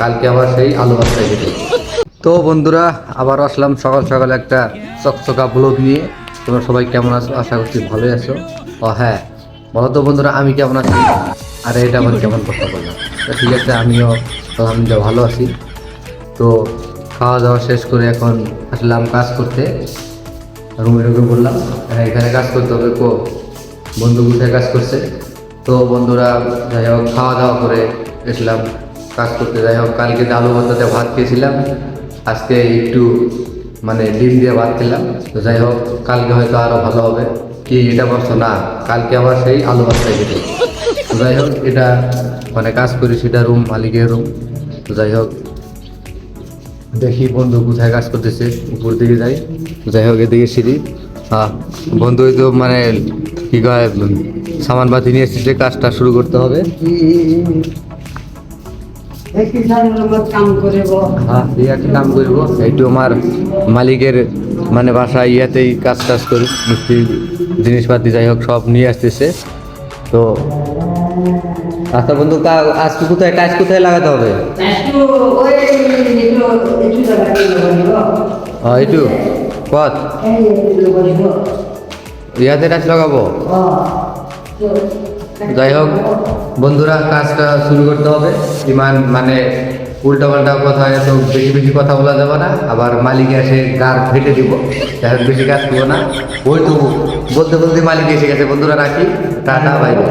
কালকে আবার সেই আলু ভর্তা খেতে। তো বন্ধুরা, আবার আসলাম সকাল সকাল একটা চকচকা ব্লগ নিয়ে। তোমরা সবাই কেমন আছো? আশা করছি ভালোই আছো। ও হ্যাঁ, বলো তো বন্ধুরা, আমি কেমন আছি? আরে এটা আমার কেমন কথা বললাম? তো ঠিক আছে, আমিও আলহামদুলিল্লাহ ভালো আছি। তো খাওয়া দাওয়া শেষ করে এখন আসলাম কাজ করতে, রুমে ঢুকে বললাম হ্যাঁ এখানে কাজ করতে হবে। বন্ধু কোথায় কাজ করছে? তো বন্ধুরা, যাই হোক খাওয়া দাওয়া করে এসলাম কাজ করতে। যাই হোক, কালকে আলু ভর্তাতে ভাত খেয়েছিলাম, আজকে একটু মানে ডিম দিয়ে ভাত খেলাম। তো যাই হোক, কালকে হয়তো আরও ভালো হবে। কি এটা বলছো না? কালকে আবার সেই আলু ভর্তা খেতে। তো যাই হোক, এটা মানে কাজ করি সেটা রুম, মালিকের রুম। তো যাই হোক, দেখি বন্ধু কোথায় কাজ করতেছে, উপর দিকে যাই। যাই হোক, এদিকে সিঁড়ি। হ্যাঁ, বন্ধু তো মানে কি কয় সামান বাতি নিয়ে এসেছে, কাজটা শুরু করতে হবে। হ্যাঁ, এই একটা কাম করব, এইটু আমার মালিকের মানে বাসা ইয়াতেই কাজ টাজ করি, মিস্ত্রি জিনিসপাতি যাই হোক সব নিয়ে আসতেছে। তো আচ্ছা বন্ধু, আজকে কোথায় কাজ কোথায় লাগাতে হবে? এইটু পথ ইয়াতে টাচ লাগাবো। যাই হোক বন্ধুরা, কাজটা শুরু করতে হবে। ইমান মানে উল্টা পাল্টা কথা, এত বেশি বেশি কথা বলা যাবে না, আবার মালিক এসে গার ফেটে দিব। যাই হোক, বেশি কাজ করবো না। ওই তো বলতে বলতে মালিক এসে গেছে। বন্ধুরা রাখি, টাটা, বাই বাই।